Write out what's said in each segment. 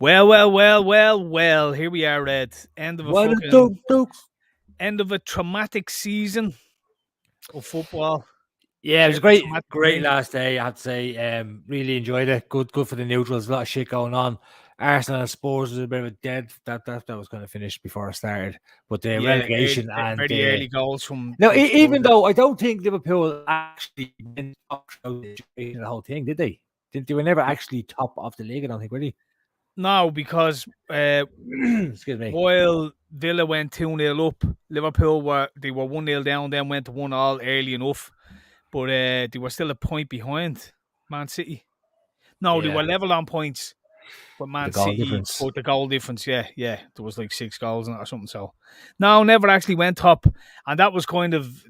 Well. Here we are at end of end of a traumatic season of football. Yeah, it was great last day, I have to say. Really enjoyed it. Good for the neutrals. A lot of shit going on. Arsenal and Spurs was a bit of a dead. That was going to finish before it started. But the relegation and very early goals from even though I don't think Liverpool actually went up the whole thing, did they? They were never actually top of the league, I don't think, were they? No, because excuse me. While Villa went 2-0 up, Liverpool were 1-0 down, then went to 1-1 early enough. But they were still a point behind Man City. No, they were level on points with Man City. But the goal difference, yeah. There was like 6 goals in it or something. So, no, never actually went top. And that was kind of,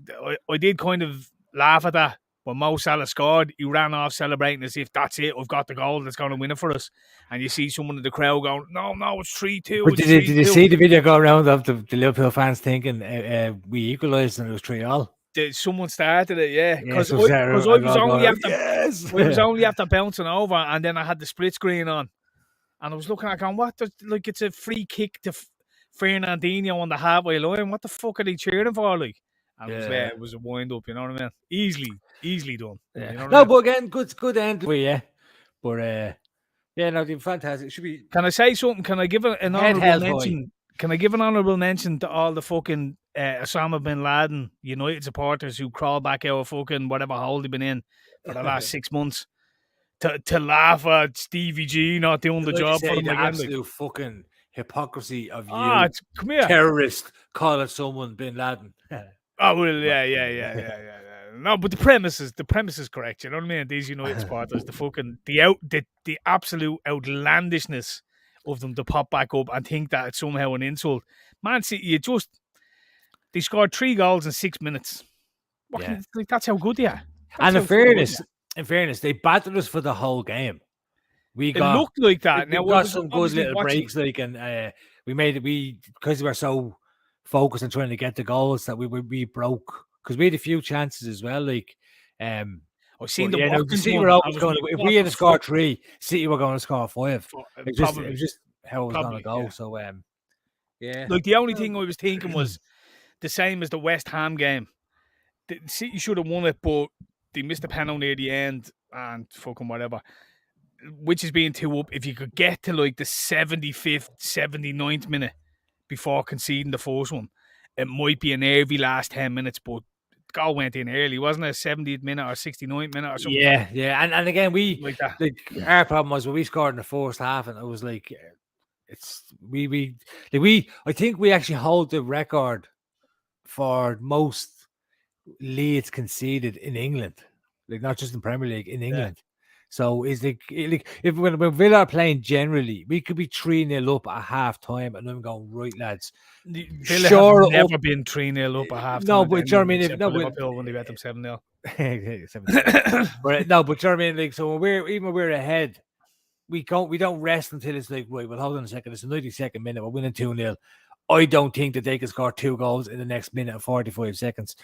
I did kind of laugh at that. When Mo Salah scored, he ran off celebrating as if that's it, I've got the goal that's going to win it for us. And you see someone in the crowd going, no, it's 3-2. But did you see the video go around of the Liverpool fans thinking we equalised and it was 3-3? Someone started it, yeah. Because I was only after bouncing over, and then I had the split screen on, and I was looking at going, what? Like, it's a free kick to Fernandinho on the halfway line. What the fuck are they cheering for? Like, and it was a wind up. You know what I mean? Easily done. Yeah. You know no, but again, good end for you. But they're fantastic. It should be. Can I say something? Can I give an honourable mention? Can I give an honourable mention to all the fucking Osama bin Laden United supporters who crawl back out of fucking whatever hole they've been in for the last 6 months to laugh at Stevie G not doing the job for them again? Absolute fucking hypocrisy of you, come here, terrorist, calling someone bin Laden. Oh well, yeah. No, but the premise is correct. You know what I mean? These United supporters, the absolute outlandishness of them to pop back up and think that it's somehow an insult. Man City, they scored 3 goals in 6 minutes. That's how good they are. And in fairness, they battered us for the whole game. It looked like that. We got some good little breaks, and we made it. Because we were so focused on trying to get the goals that we broke, because we had a few chances as well. I've seen if we had to score 3, City were going to score 5. It was just how it was going to go. Yeah. So, Like, the only thing I was thinking was the same as the West Ham game. The City should have won it, but they missed a penalty near the end and fucking whatever. Which is being 2 up. If you could get to like the 75th, 79th minute before conceding the first one, it might be a nervy last 10 minutes, but goal went in early, wasn't it? 70th minute or 69th minute or something. Yeah. And again, our problem was when we scored in the first half, and it was like I think we actually hold the record for most leads conceded in England, like not just in Premier League, in England. Yeah. So is like if when Villa are playing generally, we could be 3-0 up at half time, and I'm going, right, lads. Villa have never been 3-0 up at half time. No, but you know what I mean? When they bet them 7-0. But you know what I mean? Like, so when we're ahead, we don't rest until it's like, right, well, hold on a second, it's the 92nd minute, we're winning 2-0. I don't think that they can score 2 goals in the next minute and 45 seconds.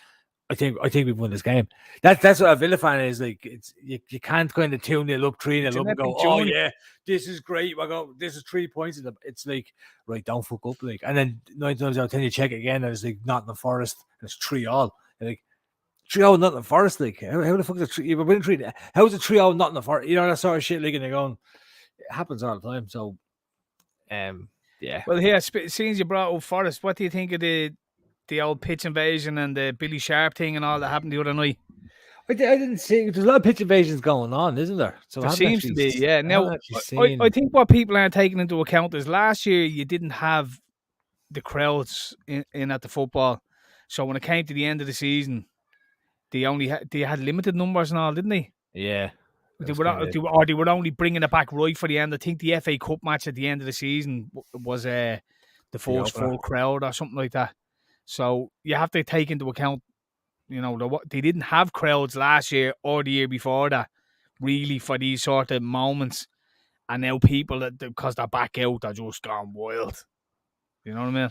I think we've won this game. That's what a Villa fan is like. It's you can't kind of 2-0 up, 3-0 up, and go, oh yeah, this is great. This is 3 points. It's like, right, don't fuck up, like. And then 9 times out of 10 you check it again, and it's like Nottingham Forest, and it's 3-3. Like 3-0 Nottingham Forest, like how the fuck is it 3? You've been 3. How is it 3-0 Nottingham Forest? You know, that sort of shit. Like, and they're going, it happens all the time. So, yeah. Well, here, since you brought up Forest, what do you think of the old pitch invasion and the Billy Sharp thing and all that happened the other night? I didn't see. There's a lot of pitch invasions going on, isn't there? So there seems to be, yeah. Now, I think what people aren't taking into account is last year you didn't have the crowds in at the football. So when it came to the end of the season, they had limited numbers and all, didn't they? Yeah. They were only bringing it back right for the end. I think the FA Cup match at the end of the season was the first full crowd or something like that. So you have to take into account, you know, they didn't have crowds last year or the year before that, really, for these sort of moments. And now people, because they're back out, are just gone wild. You know what I mean?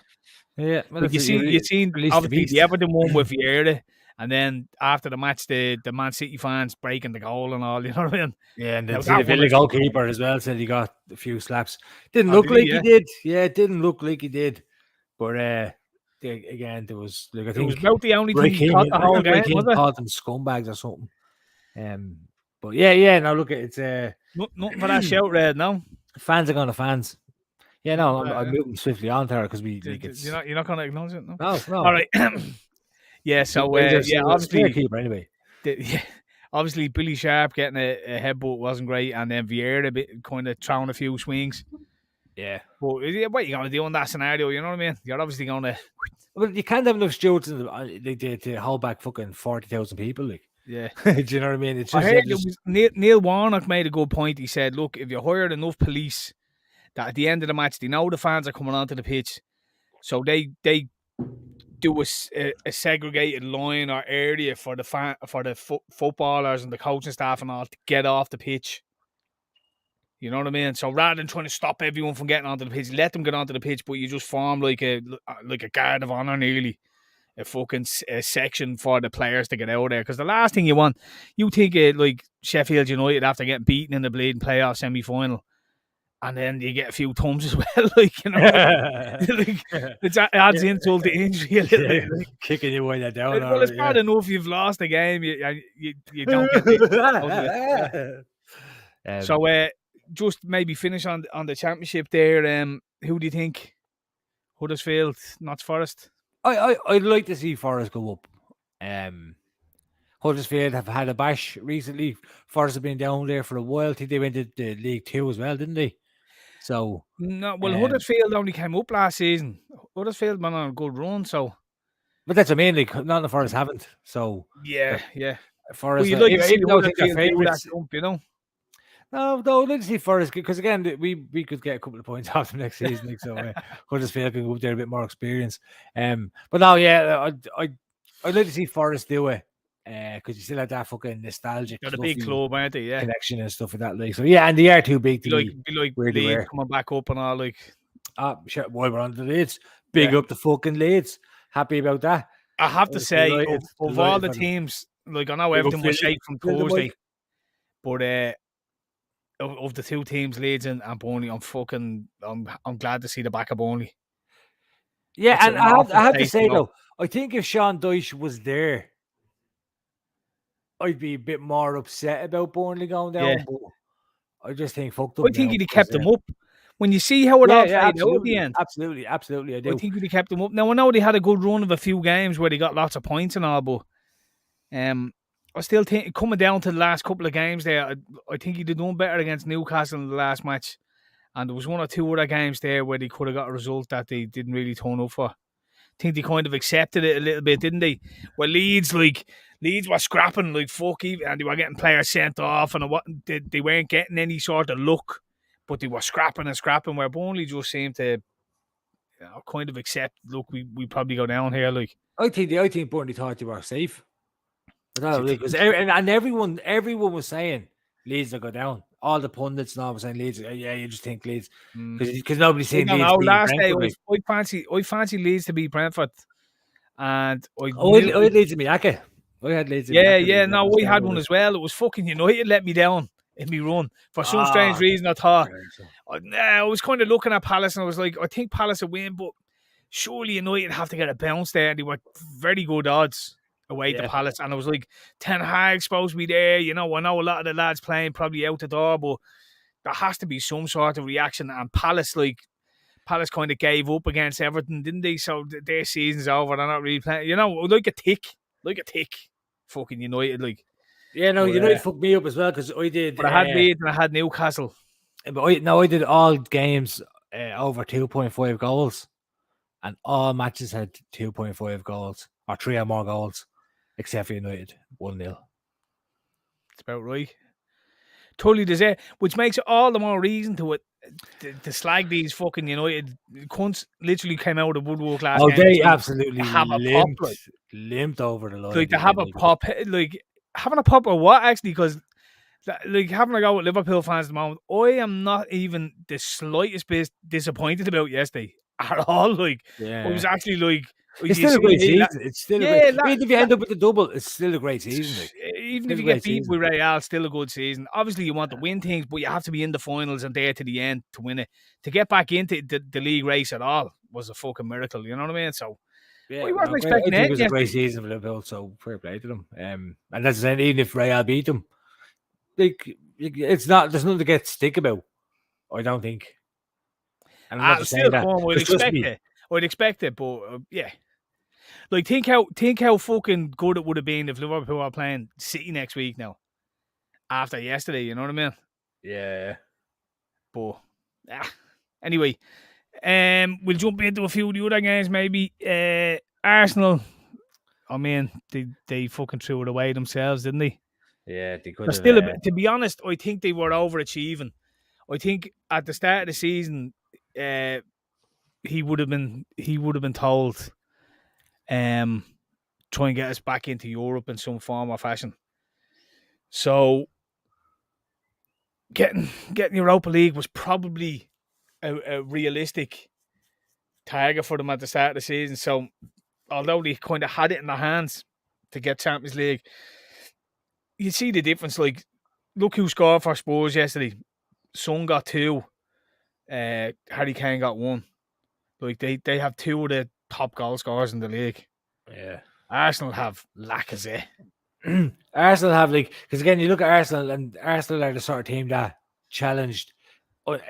Yeah. Well, you seen obviously the Everton one with Vieira, And then after the match, the Man City fans breaking the goal and all, you know what I mean? Yeah, and Now, the that one Villa is goalkeeper as well said he got a few slaps. Didn't Oh, look did he? like Yeah. he did. Yeah, it didn't look like he did. But again, there was like I It was think about the only thing Roy he Keane, caught the whole Roy game, Keane was it? called them scumbags or something. But yeah. Now look, it's Nothing for that shout, Red, no? fans are gonna fans. Yeah, no, Nothing for I'm that, moving swiftly on there because we yeah. like it's You're not going to acknowledge it, no? no. All right. Yeah, so, yeah, Fair obviously, keeper anyway. obviously Billy Sharp getting a headbutt wasn't great, and then Vieira kind of throwing a few swings. Yeah. But what are you going to do in that scenario? You know what I mean? You're obviously going to. Well, you can't have enough stewards to hold back fucking 40,000 people. Like, Yeah. do you know what I mean? It's I just, heard it was Neil Warnock made a good point. He said, look, if you hired enough police that at the end of the match, they know the fans are coming onto the pitch, so they do a segregated line or area for the footballers and the coaching staff and all to get off the pitch. You know what I mean? So rather than trying to stop everyone from getting onto the pitch, let them get onto the pitch, but you just form like a guard of honor, nearly a fucking section for the players to get out there. Because the last thing you think like Sheffield United after getting beaten in the bleeding playoff semi-final, and then you get a few thumbs as well, like, you know, like, it adds insult to injury a little bit. Like, kicking you way that down. Well, it's bad enough you've lost the game, you don't get the So, just maybe finish on the championship there. Who do you think? Huddersfield, Notts Forest? I'd like to see Forest go up. Huddersfield have had a bash recently. Forest have been down there for a while. I think they went to the League 2 as well, didn't they? So No, well, Huddersfield only came up last season. Huddersfield been on a good run, so. But that's what I mean. Like, none of the Forest haven't. So yeah. Forest. Well, you'd like to see even though I think they're Huddersfield do that favourites. jump, you know. No, I'd like to see Forest because again, we could get a couple of points off them next season. Like, so Huddersfield can go up there a bit more experience. But no, yeah, I'd like to see Forest do it. Because you still have that fucking nostalgic. They're the big club, aren't they? Yeah. Connection and stuff like that. Like, so yeah, and they are too big to be like where they Leeds were coming back up and all. Like, sure, while we're on the Leeds, big up the fucking Leeds. Happy about that. I have to say, of all the teams, like I know everything was shaped from Thursday, but of the two teams, Leeds and Burnley, I'm glad to see the back of Burnley. Yeah, it's and I have to say though, I think if Sean Dyche was there, I'd be a bit more upset about Burnley going down. Yeah. But I just think fuck them. I think he'd have kept them up. When you see how it all played out at the end. Absolutely, I do. I think he'd have kept them up. Now, I know they had a good run of a few games where they got lots of points and all, but I still think, coming down to the last couple of games there, I think he'd have done better against Newcastle in the last match. And there was one or two other games there where they could have got a result that they didn't really turn up for. I think they kind of accepted it a little bit, didn't they? Well, Leeds were scrapping like fuck, and they were getting players sent off, and they weren't getting any sort of luck, but they were scrapping. Where Burnley just seemed to, kind of accept. Look, we probably go down here. Like, I think Burnley thought they were safe. Because and everyone was saying Leeds will go down. All the pundits now were saying Leeds. Yeah, you just think Leeds because nobody's saying Leeds. Last day I fancy Leeds to beat Brentford, and I had Leeds in Miyake. I had Leeds. Yeah. No, we had one as well. It was fucking United let me down in me run for some strange reason. I thought I was kind of looking at Palace and I was like, I think Palace will win, but surely United have to get a bounce there. And they were very good odds away to Palace, and I was like, Ten Hag's supposed to be there. I know a lot of the lads playing probably out the door, but there has to be some sort of reaction. And Palace kind of gave up against Everton, didn't they? So their season's over. They're not really playing. Like a tick, fucking United. Like, United fucked me up as well because I did. But I had Leeds and I had Newcastle. But I did all games over 2.5 goals, and all matches had 2.5 goals or 3 or more goals. Except for United, 1-0. It's about right. Totally deserved, which makes it all the more reason to slag these fucking United cunts. Literally came out of the woodwork last game. Oh, they absolutely limped over the line. Like to have a pop, like having a pop or what actually? Because like having a go with Liverpool fans at the moment, I am not even the slightest bit disappointed about yesterday at all. Like I was actually like It's still a great season. It's still a great. Even if you end up with the double, it's still a great season. Like. Even if you get beat with Real, still a good season. Obviously, you want to win things, but you have to be in the finals and there to the end to win it. To get back into the league race at all was a fucking miracle. You know what I mean? So we weren't expecting it. It was a great season for Liverpool, so fair play to them. And that's saying, even if Real beat them, like it's not. There's nothing to get stick about. I don't think. And I'm not saying that. I'd expect it, but yeah. Like think how fucking good it would have been if Liverpool were playing City next week now. After yesterday, you know what I mean? Yeah. But anyway, we'll jump into a few of the other games. Maybe Arsenal. I mean, they fucking threw it away themselves, didn't they? Yeah, they could. Still, to be honest, I think they were overachieving. I think at the start of the season, he would have been told, try and get us back into Europe in some form or fashion. So getting Europa League was probably a realistic target for them at the start of the season. So although they kind of had it in their hands to get Champions League, you see the difference. Like, look who scored for Spurs yesterday. Son got 2. Harry Kane got 1. Like, they have 2 of the top goal scorers in the league. Yeah. Arsenal have Lacazette. Arsenal have, like, because again, you look at Arsenal, and Arsenal are the sort of team that challenged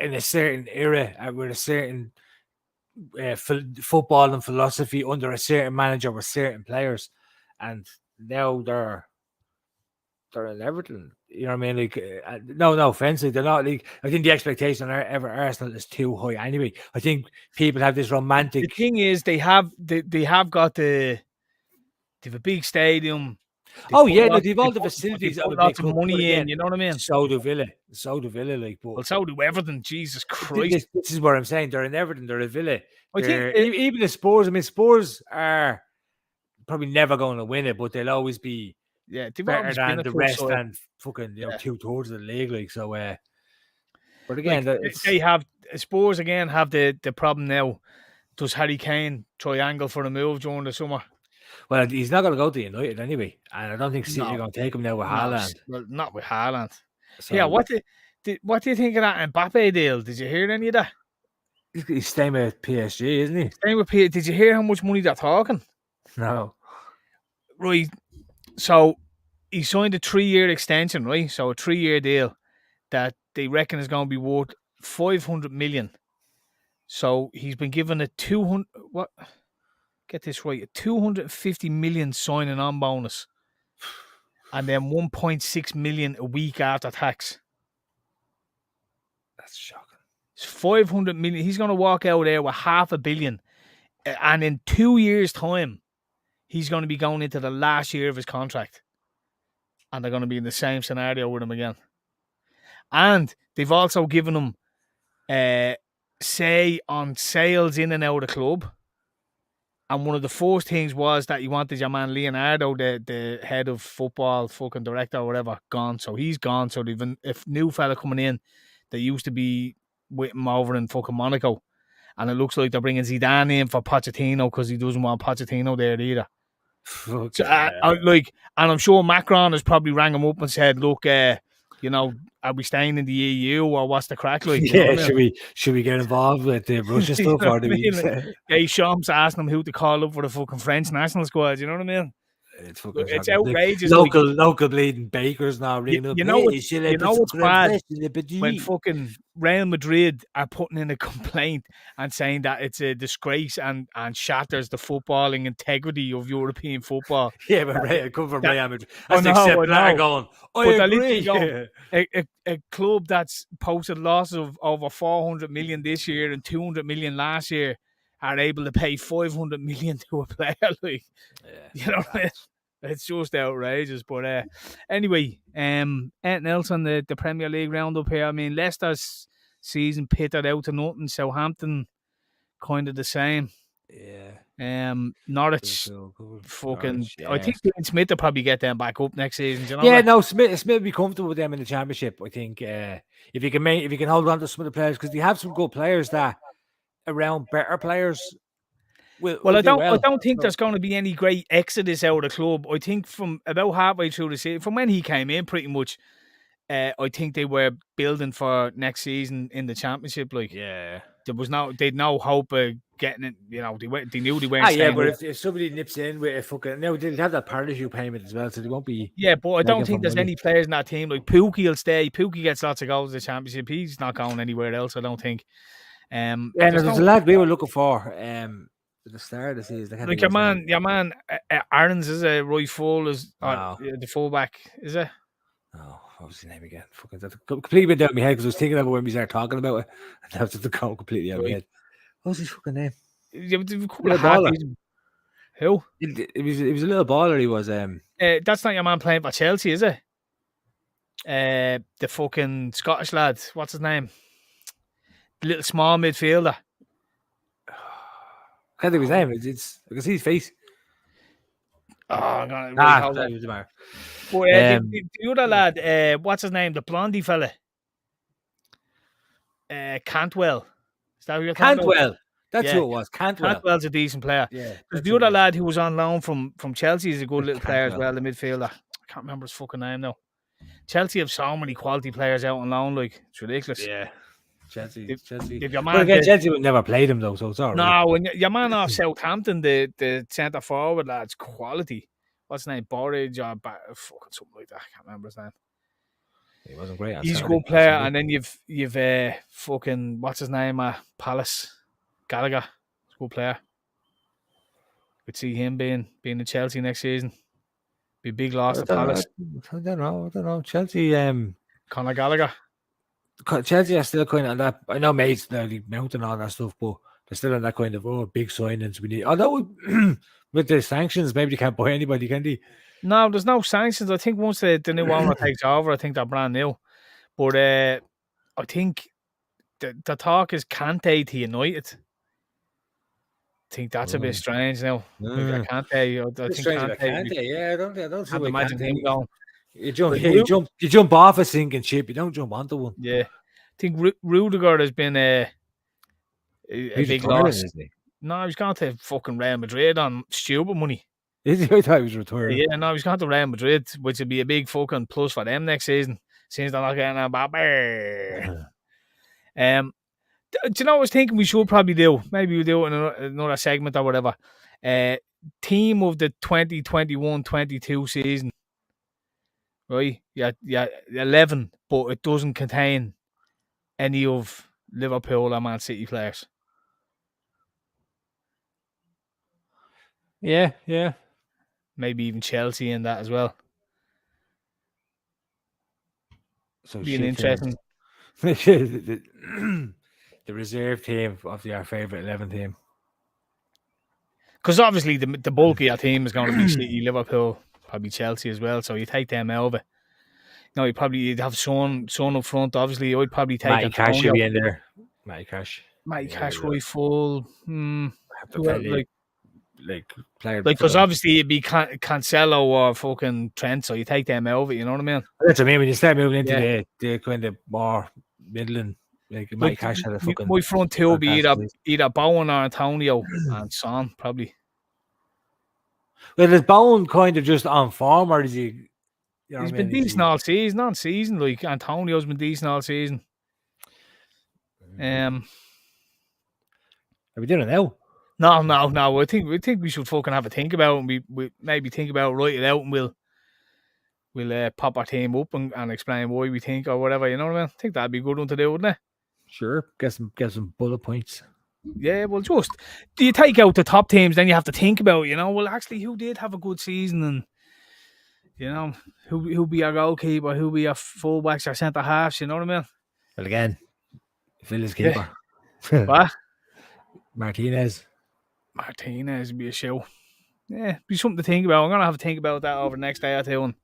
in a certain era with a certain football and philosophy under a certain manager with certain players, and now they're in Everton. You know what I mean? Like, no offense, they're not. Like, I think the expectation on Arsenal is too high. Anyway, I think people have this romantic. The thing is, they have got they have a big stadium. They've all the facilities. Put lots of money in. You know what I mean? So do Villa. Like, but so do Everton. Jesus Christ! This is what I'm saying. They're in Everton. They're a Villa. I think even the Spurs. I mean, Spurs are probably never going to win it, but they'll always be better than the rest and fucking 2/3 of the league. Like, so. But again, they have Spurs again have the problem now. Does Harry Kane triangle for a move during the summer? Well, he's not going to go to United anyway, and I don't think City are going to take him now with Haaland. Well, not with Haaland. So, what do you think of that Mbappe deal? Did you hear any of that? He's staying with PSG, isn't he? Staying with PSG. Did you hear how much money they're talking? No. Right. So he signed a 3-year extension, right? So a 3-year deal that they reckon is going to be worth 500 million. So he's been given a 200. What? Get this right, a 250 million signing on bonus, and then 1.6 million a week after tax. That's shocking. It's 500 million. He's going to walk out there with $500 million, and in 2 years' time, he's going to be going into the last year of his contract, and they're going to be in the same scenario with him again. And they've also given him say on sales in and out of the club. And one of the first things was that he wanted your man Leonardo, the head of football, fucking director or whatever, gone. So he's gone. So they've a new fella coming in that used to be with him over in fucking Monaco. And it looks like they're bringing Zidane in for Pochettino because he doesn't want Pochettino there either. So, and I'm sure Macron has probably rang him up and said, look, are we staying in the EU or what's the crack like? Should we get involved with the Russia stuff or do we? Shams asking him who to call up for the fucking French national squad. You know what I mean? It's outrageous. Local bleeding bakers now. You know what's bad when fucking Real Madrid are putting in a complaint and saying that it's a disgrace and shatters the footballing integrity of European football. Yeah, but come from Real Madrid. I agree. A club that's posted losses of over 400 million this year and 200 million last year are able to pay 500 million to a player. Like, you know, it's just outrageous. But anyway, anything else on the Premier League roundup here? I mean, Leicester's season pitted out to nothing. Southampton kind of the same. Yeah. Norwich, fucking. Yeah. I think Smith will probably get them back up next season. You know Smith will be comfortable with them in the Championship. I think if you can hold on to some of the players, because they have some good players that around better players. Well, will I do don't think So- there's going to be any great exodus out of the club. I think from about halfway through the season, from when he came in, pretty much, I think they were building for next season in the championship. Like, Yeah. they'd no hope of getting it. You know, they knew they weren't Yeah, staying but up. if somebody nips in with a fucking no, they'll have that parachute payment as well, so they won't be. Yeah, but I don't begging think for there's money. any players in that team. Like Pookie will stay. Pookie gets lots of goals in the championship. He's not going anywhere else, I don't think. Yeah, There's there's no, a lad we were looking for at the start of the season. I can't like think of his name. your man, Aaron's is a right full is No. the fullback, is it? Oh, what was his name again? Fucking that completely went down my head because I was thinking about it when we started talking about it, and that was just go completely out of my Right. head. What was his fucking name? Yeah, but a couple Little of half baller. decent- Who? It was a little baller. He was That's not your man playing for Chelsea, is it? The fucking Scottish lad. What's his name? The little small midfielder. I can't think of his name. It's I can see his face. Oh, I'm gonna hold on. That was the matter. But the other lad, what's his name? The blondie fella. Cantwell. Is that who you're talking about? Cantwell. That's Yeah. who it was. Cantwell. Cantwell's a decent player. Yeah. Because that's the who it other was. lad who was on loan from Chelsea is a good little player as Cantwell. well, the midfielder. I can't remember his fucking name now. Chelsea have so many quality players out on loan, like it's ridiculous. Yeah. Chelsea. If your But man again, Chelsea would never played him though, so it's all right. no, when your man off Southampton, the centre forward lad's quality. What's his name? Borage or fucking something like that. I can't remember his name. He wasn't great. On He's a Saturday. good player, and then you've fucking what's his name? Palace Gallagher. He's a good player. Could see him being in Chelsea next season. Be a big loss to Palace. I don't know. Chelsea. Conor Gallagher. Chelsea are still kind of on that. I know mates nearly mounting all that stuff, but they're still on that kind of big signings we need. Although with the sanctions, maybe they can't buy anybody, can they? No, there's no sanctions. I think once the new owner takes over, I think they're brand new. But I think the talk is Kante to United. I think that's a bit strange now. Maybe Kante. I think Kante. Yeah, I don't see why imagine him going. You jump off a sinking ship. You don't jump onto one. Yeah, I think Rudiger has been a big loss. No, he's gone to fucking Real Madrid on stupid money. I thought he was retiring. Yeah, no, he's gone to Real Madrid, which would be a big fucking plus for them next season, since they're not getting a Mbappe. Do you know what I was thinking we should probably do? Maybe we'll do it in another segment or whatever. Team of the 2021-22 season. Right? Yeah, 11, but it doesn't contain any of Liverpool or Man City players. Yeah. Maybe even Chelsea in that as well. So Being interesting. the reserve team of our favourite 11 team. Because obviously the bulk of your team is going to be City, Liverpool, probably Chelsea as well. So you take them out of it. No, you'd have Son up front. Obviously, I'd probably take Matty Cash should be in there. Matty Cash right full. Player. Because obviously it'd be Cancelo or fucking Trent, so you take them out of it. You know what I mean? That's what I mean. When you start moving into the kind of more middling, Matty Cash had a fucking. My front two would be either Bowen or Antonio and Son, probably. Well, is Bowen kind of just on form, or is he? He's been decent all season, on season. Like Antonio's been decent all season. Are we doing it now? No. I think we should fucking have a think about it, and we maybe think about it, write it out, and we'll pop our team up and explain why we think or whatever. You know what I mean? I think that'd be a good one to do, wouldn't it? Sure. Get some bullet points. Yeah, well, just do you take out the top teams, then you have to think about, well, actually, who did have a good season, and who be our goalkeeper, who be our fullbacks, our centre halves. You know what I mean? Well, again, Villa's keeper. What? Martinez would be a show. Yeah, be something to think about. I'm gonna have to think about that over the next day or two and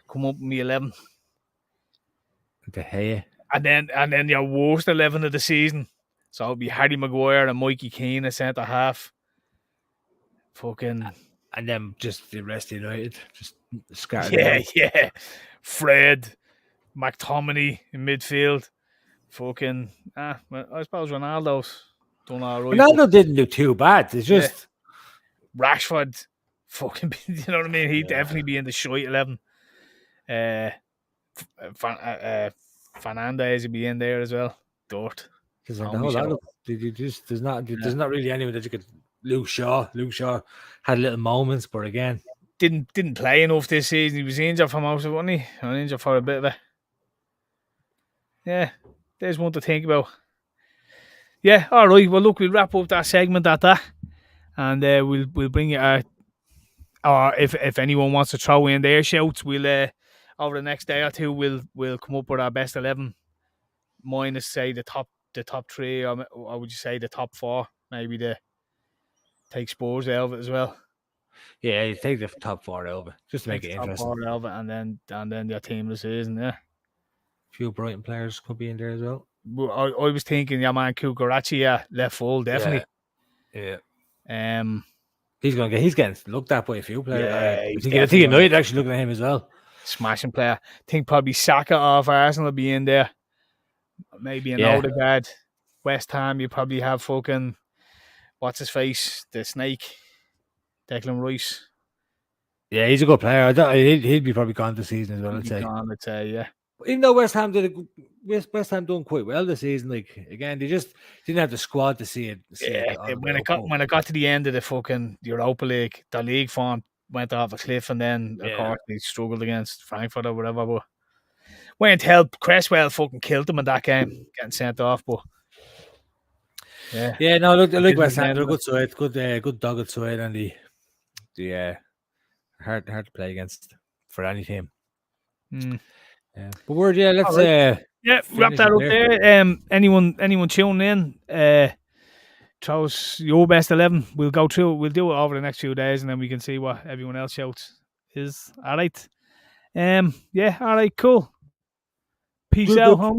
come up with me 11. De Gea. And then your worst 11 of the season. So it'll be Harry Maguire and Mikey Keane as centre half. Fucking. And then just the rest of United. Just scattered. Yeah. Fred, McTominay in midfield. Fucking. Well, I suppose Ronaldo's done all right. Ronaldo didn't do too bad. It's just Rashford, fucking, you know what I mean? He'd definitely be in the shite 11. Fernandez would be in there as well. Dirt. There's a whole lot of. There's not really anyone that you could. Luke Shaw had little moments, but again, didn't play enough this season. He was injured for most of it, wasn't he? Injured for a bit of it. Yeah, there's one to think about. Yeah, all right. Well, look, we'll wrap up that segment at that, and we'll bring you or if anyone wants to throw in their shouts, we'll over the next day or two we'll come up with our best 11 minus say the top 3, or would you say the top 4? Maybe the take Spurs out of it as well. Yeah, you take the top 4 out of it just to make it interesting. Top 4 out of it, and then your team of the season. Yeah, a few Brighton players could be in there as well. I was thinking, yeah, man, Cucarachi, left full, definitely. Yeah. He's getting looked at by a few players. Yeah, I think United actually looking at him as well. Smashing player. I think probably Saka off Arsenal will be in there. Maybe an Odegaard. West Ham, you probably have fucking what's his face, the snake, Declan Rice. Yeah, he's a good player. He'd be probably gone this season as well. I'd say, yeah. Even though West Ham done quite well this season, like again, they just didn't have the squad to see it. When it got to the end of the fucking Europa League, the league form went off a cliff, and then of course they struggled against Frankfurt or whatever. But went to help. Cresswell fucking killed them in that game, getting sent off. But no, look West Ham, they're a good side, good dogged side, and the hard to play against for any team. But let's wrap that up there. Anyone tuning in, throw us your best 11. We'll go through it. We'll do it over the next few days, and then we can see what everyone else shouts is. All right. All right, cool. Peace out, homie.